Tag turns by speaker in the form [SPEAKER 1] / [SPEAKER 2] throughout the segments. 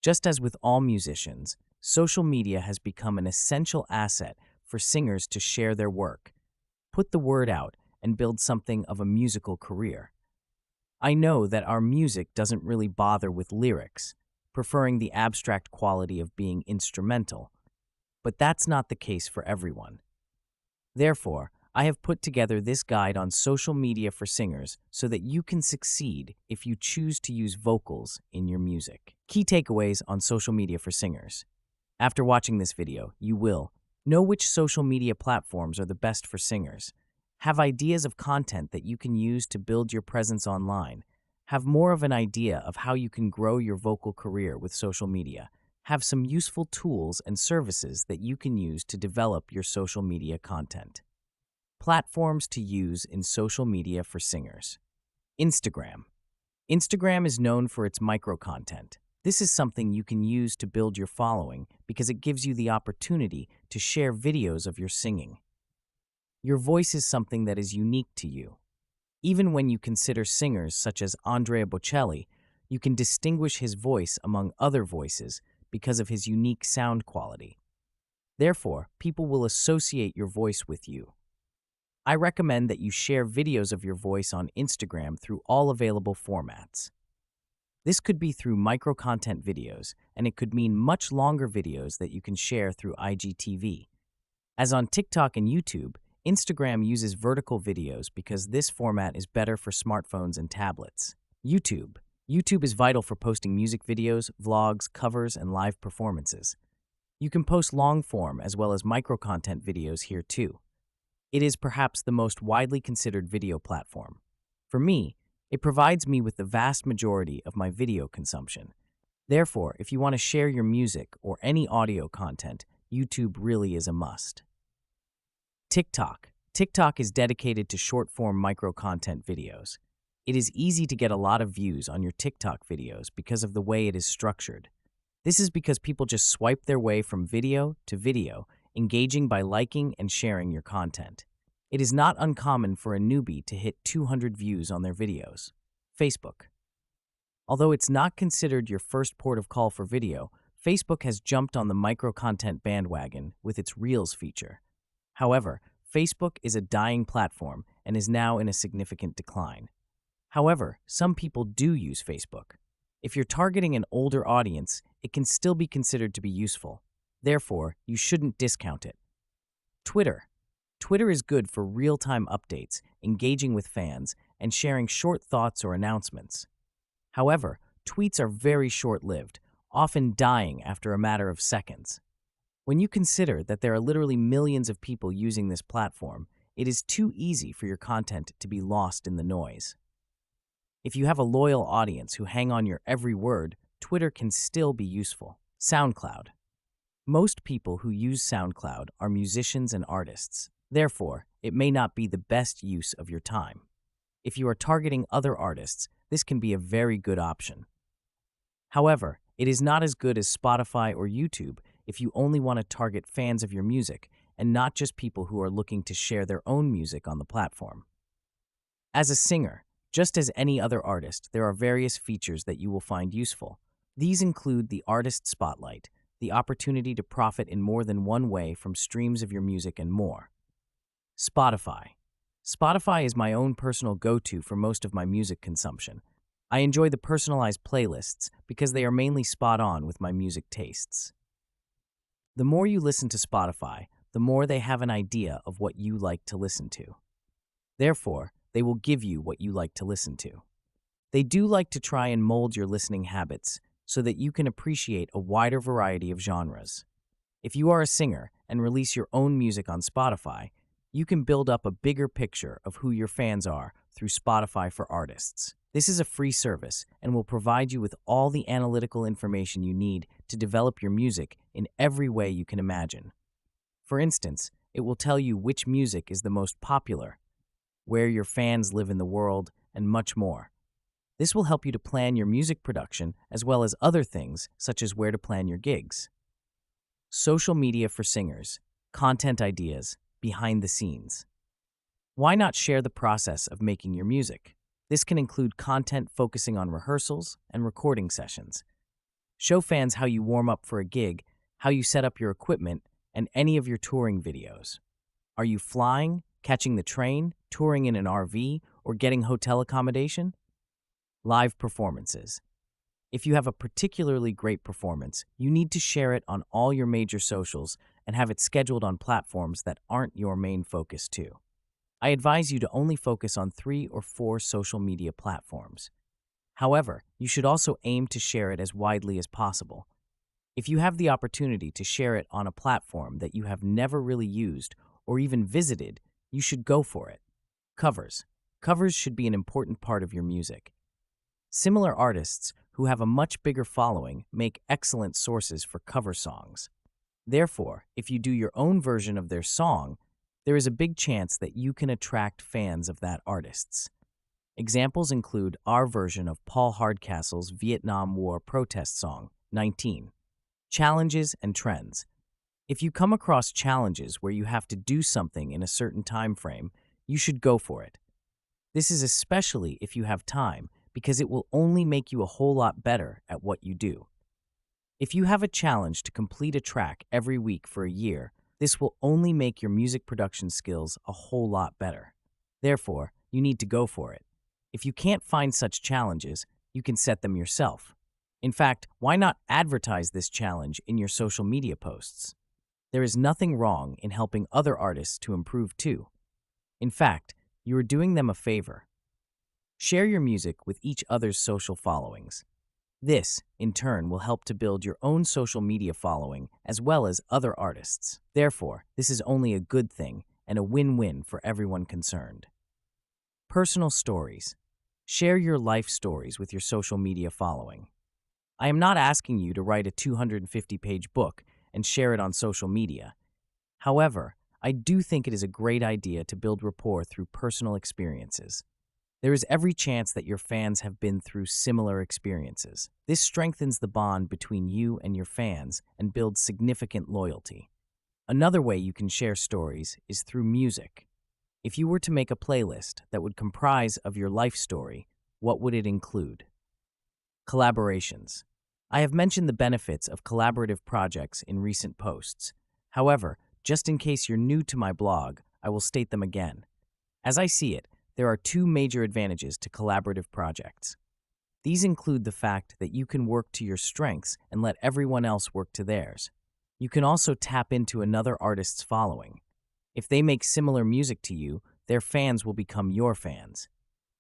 [SPEAKER 1] Just as with all musicians, social media has become an essential asset for singers to share their work, put the word out, and build something of a musical career. I know that our music doesn't really bother with lyrics, preferring the abstract quality of being instrumental, but that's not the case for everyone. Therefore, I have put together this guide on social media for singers so that you can succeed if you choose to use vocals in your music. Key takeaways on social media for singers. After watching this video, you will know which social media platforms are the best for singers, have ideas of content that you can use to build your presence online, have more of an idea of how you can grow your vocal career with social media, have some useful tools and services that you can use to develop your social media content. Platforms to use in social media for singers. Instagram. Instagram is known for its micro-content. This is something you can use to build your following because it gives you the opportunity to share videos of your singing. Your voice is something that is unique to you. Even when you consider singers such as Andrea Bocelli, you can distinguish his voice among other voices because of his unique sound quality. Therefore, people will associate your voice with you. I recommend that you share videos of your voice on Instagram through all available formats. This could be through micro-content videos, and it could mean much longer videos that you can share through IGTV. As on TikTok and YouTube, Instagram uses vertical videos because this format is better for smartphones and tablets. YouTube. YouTube is vital for posting music videos, vlogs, covers, and live performances. You can post long-form as well as micro-content videos here too. It is perhaps the most widely considered video platform. For me, it provides me with the vast majority of my video consumption. Therefore, if you want to share your music or any audio content, YouTube really is a must. TikTok. TikTok is dedicated to short-form micro-content videos. It is easy to get a lot of views on your TikTok videos because of the way it is structured. This is because people just swipe their way from video to video, engaging by liking and sharing your content. It is not uncommon for a newbie to hit 200 views on their videos. Facebook. Although it's not considered your first port of call for video, Facebook has jumped on the micro-content bandwagon with its Reels feature. However, Facebook is a dying platform and is now in a significant decline. However, some people do use Facebook. If you're targeting an older audience, it can still be considered to be useful. Therefore, you shouldn't discount it. Twitter. Twitter is good for real-time updates, engaging with fans, and sharing short thoughts or announcements. However, tweets are very short-lived, often dying after a matter of seconds. When you consider that there are literally millions of people using this platform, it is too easy for your content to be lost in the noise. If you have a loyal audience who hang on your every word, Twitter can still be useful. SoundCloud. Most people who use SoundCloud are musicians and artists. Therefore, it may not be the best use of your time. If you are targeting other artists, this can be a very good option. However, it is not as good as Spotify or YouTube if you only want to target fans of your music and not just people who are looking to share their own music on the platform. As a singer, just as any other artist, there are various features that you will find useful. These include the Artist Spotlight, the opportunity to profit in more than one way from streams of your music, and more. Spotify. Spotify is my own personal go-to for most of my music consumption. I enjoy the personalized playlists because they are mainly spot on with my music tastes. The more you listen to Spotify, the more they have an idea of what you like to listen to. Therefore, they will give you what you like to listen to. They do like to try and mold your listening habits so that you can appreciate a wider variety of genres. If you are a singer and release your own music on Spotify, you can build up a bigger picture of who your fans are through Spotify for Artists. This is a free service and will provide you with all the analytical information you need to develop your music in every way you can imagine. For instance, it will tell you which music is the most popular, where your fans live in the world, and much more. This will help you to plan your music production as well as other things such as where to plan your gigs. Social media for singers, content ideas, behind the scenes. Why not share the process of making your music? This can include content focusing on rehearsals and recording sessions. Show fans how you warm up for a gig, how you set up your equipment, and any of your touring videos. Are you flying, catching the train, touring in an RV, or getting hotel accommodation? Live performances. If you have a particularly great performance, you need to share it on all your major socials and have it scheduled on platforms that aren't your main focus too. I advise you to only focus on 3 or 4 social media platforms. However, you should also aim to share it as widely as possible. If you have the opportunity to share it on a platform that you have never really used or even visited, you should go for it. Covers. Covers should be an important part of your music. Similar artists who have a much bigger following make excellent sources for cover songs. Therefore, if you do your own version of their song, there is a big chance that you can attract fans of that artist's. Examples include our version of Paul Hardcastle's Vietnam War protest song, 19. Challenges and trends. If you come across challenges where you have to do something in a certain time frame, you should go for it. This is especially if you have time, because it will only make you a whole lot better at what you do. If you have a challenge to complete a track every week for a year, this will only make your music production skills a whole lot better. Therefore, you need to go for it. If you can't find such challenges, you can set them yourself. In fact, why not advertise this challenge in your social media posts? There is nothing wrong in helping other artists to improve too. In fact, you are doing them a favor. Share your music with each other's social followings. This, in turn, will help to build your own social media following as well as other artists. Therefore, this is only a good thing and a win-win for everyone concerned. Personal stories. Share your life stories with your social media following. I am not asking you to write a 250-page book and share it on social media. However, I do think it is a great idea to build rapport through personal experiences. There is every chance that your fans have been through similar experiences. This strengthens the bond between you and your fans and builds significant loyalty. Another way you can share stories is through music. If you were to make a playlist that would comprise of your life story, what would it include? Collaborations. I have mentioned the benefits of collaborative projects in recent posts. However, just in case you're new to my blog, I will state them again. As I see it, there are 2 major advantages to collaborative projects. These include the fact that you can work to your strengths and let everyone else work to theirs. You can also tap into another artist's following. If they make similar music to you, their fans will become your fans.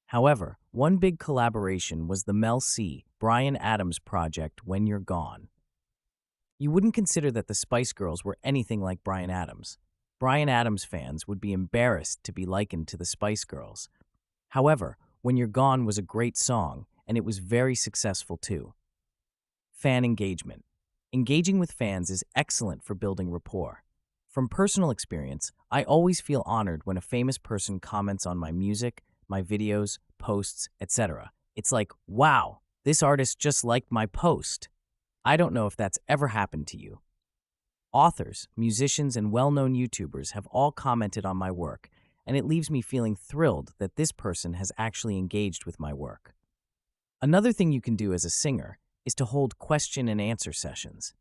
[SPEAKER 1] However, one big collaboration was the Mel C. Bryan Adams project, When You're Gone. You wouldn't consider that the Spice Girls were anything like Bryan Adams. Bryan Adams fans would be embarrassed to be likened to the Spice Girls. However, When You're Gone was a great song, and it was very successful too. Fan engagement. Engaging with fans is excellent for building rapport. From personal experience, I always feel honored when a famous person comments on my music, my videos, posts, etc. It's like, wow, this artist just liked my post. I don't know if that's ever happened to you. Authors, musicians, and well-known YouTubers have all commented on my work, and it leaves me feeling thrilled that this person has actually engaged with my work. Another thing you can do as a singer is to hold question and answer sessions.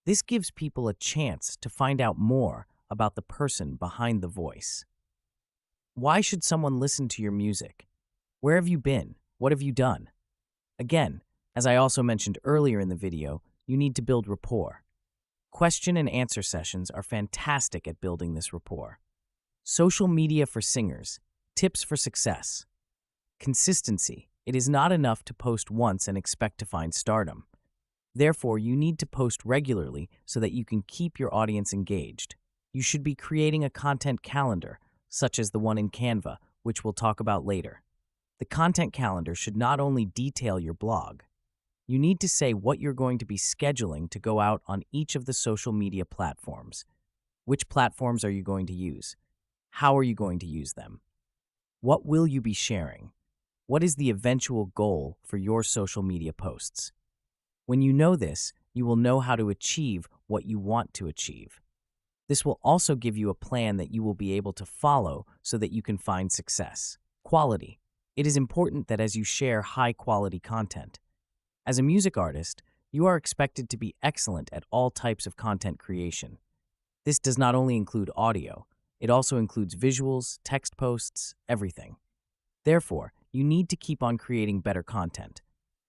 [SPEAKER 1] This gives people a chance to find out more about the person behind the voice. Why should someone listen to your music? Where have you been? What have you done? Again, as I also mentioned earlier in the video, you need to build rapport. Question and answer sessions are fantastic at building this rapport. Social media for singers. Tips for success. Consistency. It is not enough to post once and expect to find stardom. Therefore, you need to post regularly so that you can keep your audience engaged. You should be creating a content calendar, such as the one in Canva, which we'll talk about later. The content calendar should not only detail your blog. You need to say what you're going to be scheduling to go out on each of the social media platforms. Which platforms are you going to use? How are you going to use them? What will you be sharing? What is the eventual goal for your social media posts? When you know this, you will know how to achieve what you want to achieve. This will also give you a plan that you will be able to follow so that you can find success. Quality. It is important that as you share high-quality content. As a music artist, You are expected to be excellent at all types of content creation. This does not only include audio, it also includes visuals, text posts, everything. Therefore, you need to keep on creating better content.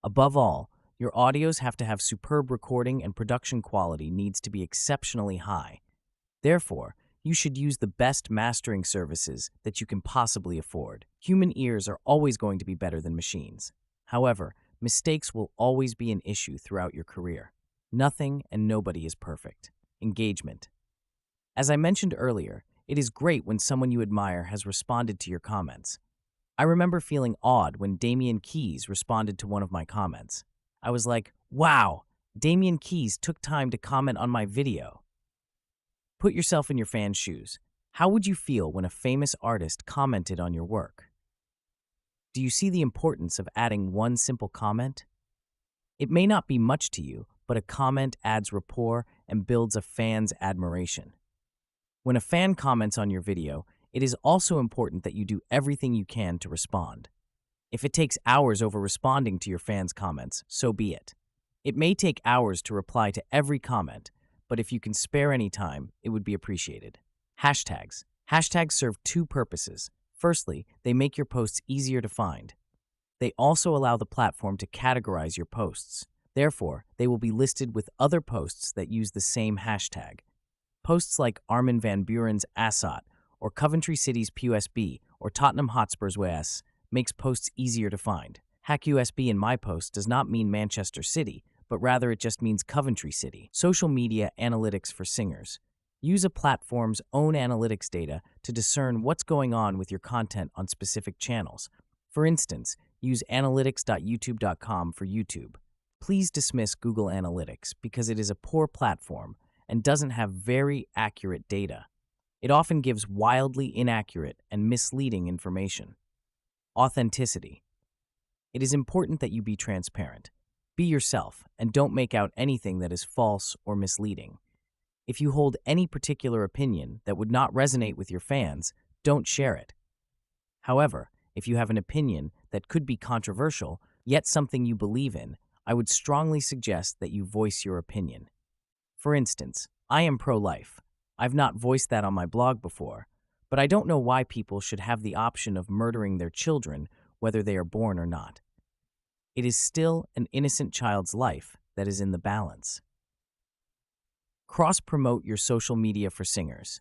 [SPEAKER 1] Above all, your audios have to have superb recording and production quality needs to be exceptionally high. Therefore, you should use the best mastering services that you can possibly afford. Human ears are always going to be better than machines. However, mistakes will always be an issue throughout your career. Nothing and nobody is perfect. Engagement. As I mentioned earlier, it is great when someone you admire has responded to your comments. I remember feeling awed when Damian Keyes responded to one of my comments. I was like, wow, Damian Keyes took time to comment on my video. Put yourself in your fan's shoes. How would you feel when a famous artist commented on your work? Do you see the importance of adding one simple comment? It may not be much to you, but a comment adds rapport and builds a fan's admiration. When a fan comments on your video, it is also important that you do everything you can to respond. If it takes hours over responding to your fans' comments, so be it. It may take hours to reply to every comment, but if you can spare any time, it would be appreciated. Hashtags. Hashtags serve two purposes. Firstly, they make your posts easier to find. They also allow the platform to categorize your posts. Therefore, they will be listed with other posts that use the same hashtag. Posts like Armin van Buren's Assot, or Coventry City's PUSB, or Tottenham Hotspur's WS makes posts easier to find. HackUSB in my post does not mean Manchester City, but rather it just means Coventry City. Social media analytics for singers. Use a platform's own analytics data to discern what's going on with your content on specific channels. For instance, use analytics.youtube.com for YouTube. Please dismiss Google Analytics because it is a poor platform and doesn't have very accurate data. It often gives wildly inaccurate and misleading information. Authenticity. It is important that you be transparent. Be yourself and don't make out anything that is false or misleading. If you hold any particular opinion that would not resonate with your fans, don't share it. However, if you have an opinion that could be controversial, yet something you believe in, I would strongly suggest that you voice your opinion. For instance, I am pro-life. I've not voiced that on my blog before, but I don't know why people should have the option of murdering their children whether they are born or not. It is still an innocent child's life that is in the balance. Cross-promote your social media for singers.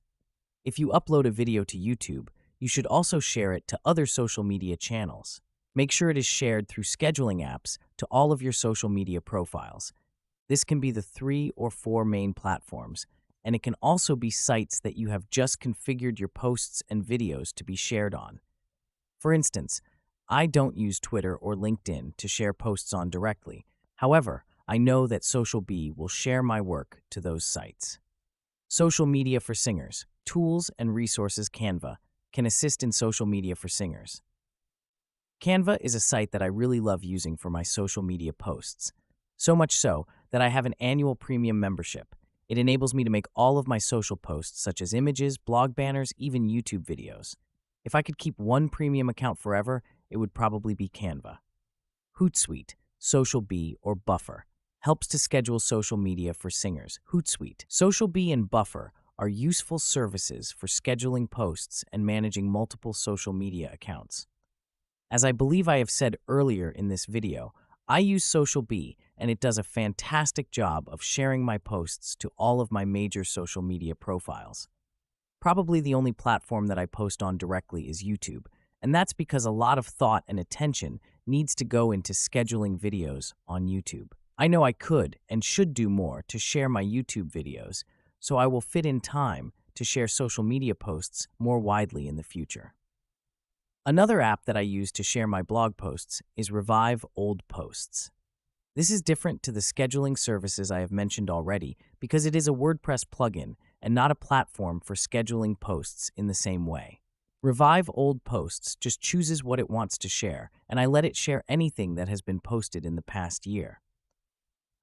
[SPEAKER 1] If you upload a video to YouTube, you should also share it to other social media channels. Make sure it is shared through scheduling apps to all of your social media profiles. This can be the 3 or 4 main platforms, and it can also be sites that you have just configured your posts and videos to be shared on. For instance, I don't use Twitter or LinkedIn to share posts on directly. However, I know that Social Bee will share my work to those sites. Social media for singers. Tools and resources. Canva can assist in social media for singers. Canva is a site that I really love using for my social media posts. So much so that I have an annual premium membership. It enables me to make all of my social posts, such as images, blog banners, even YouTube videos. If I could keep one premium account forever, it would probably be Canva. Hootsuite, Social Bee, or Buffer helps to schedule social media for singers. Hootsuite, Social Bee, and Buffer are useful services for scheduling posts and managing multiple social media accounts. As I believe I have said earlier in this video, I use Social Bee, and it does a fantastic job of sharing my posts to all of my major social media profiles. Probably the only platform that I post on directly is YouTube, and that's because a lot of thought and attention needs to go into scheduling videos on YouTube. I know I could and should do more to share my YouTube videos, so I will fit in time to share social media posts more widely in the future. Another app that I use to share my blog posts is Revive Old Posts. This is different to the scheduling services I have mentioned already because it is a WordPress plugin and not a platform for scheduling posts in the same way. Revive Old Posts just chooses what it wants to share, and I let it share anything that has been posted in the past year.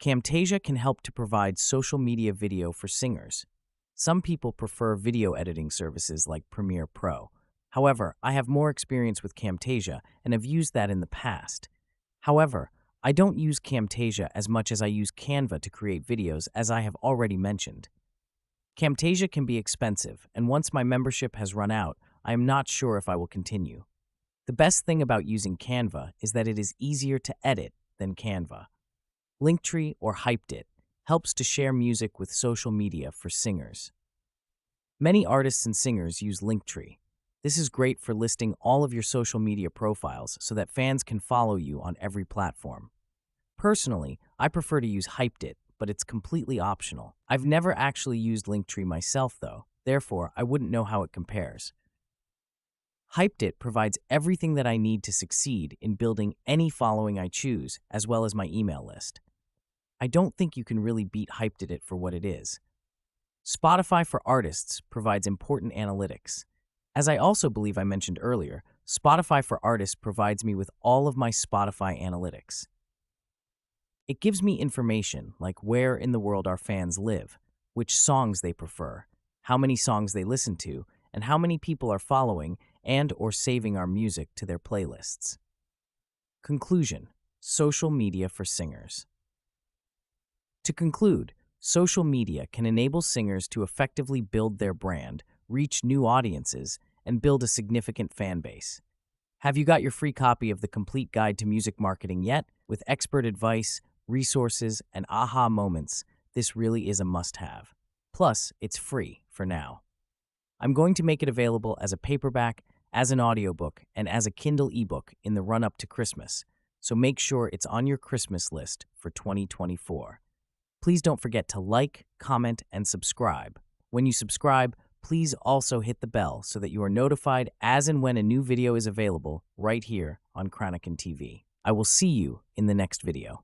[SPEAKER 1] Camtasia can help to provide social media video for singers. Some people prefer video editing services like Premiere Pro. However, I have more experience with Camtasia and have used that in the past. However, I don't use Camtasia as much as I use Canva to create videos, as I have already mentioned. Camtasia can be expensive, and once my membership has run out, I am not sure if I will continue. The best thing about using Canva is that it is easier to edit than Canva. Linktree or Hyped helps to share music with social media for singers. Many artists and singers use Linktree. This is great for listing all of your social media profiles so that fans can follow you on every platform. Personally, I prefer to use Hyped, but it's completely optional. I've never actually used Linktree myself though, therefore I wouldn't know how it compares. Hyped provides everything that I need to succeed in building any following I choose, as well as my email list. I don't think you can really beat Hyped for what it is. Spotify for Artists provides important analytics. As I also believe I mentioned earlier, Spotify for Artists provides me with all of my Spotify analytics. It gives me information like where in the world our fans live, which songs they prefer, how many songs they listen to, and how many people are following and or saving our music to their playlists. Conclusion: social media for singers. To conclude, social media can enable singers to effectively build their brand, reach new audiences, and build a significant fan base. Have you got your free copy of the Complete Guide to Music Marketing yet? With expert advice, resources, and aha moments, this really is a must-have. Plus, it's free for now. I'm going to make it available as a paperback, as an audiobook, and as a Kindle ebook in the run-up to Christmas, so make sure it's on your Christmas list for 2024. Please don't forget to like, comment, and subscribe. When you subscribe, please also hit the bell so that you are notified as and when a new video is available right here on Krannaken TV. I will see you in the next video.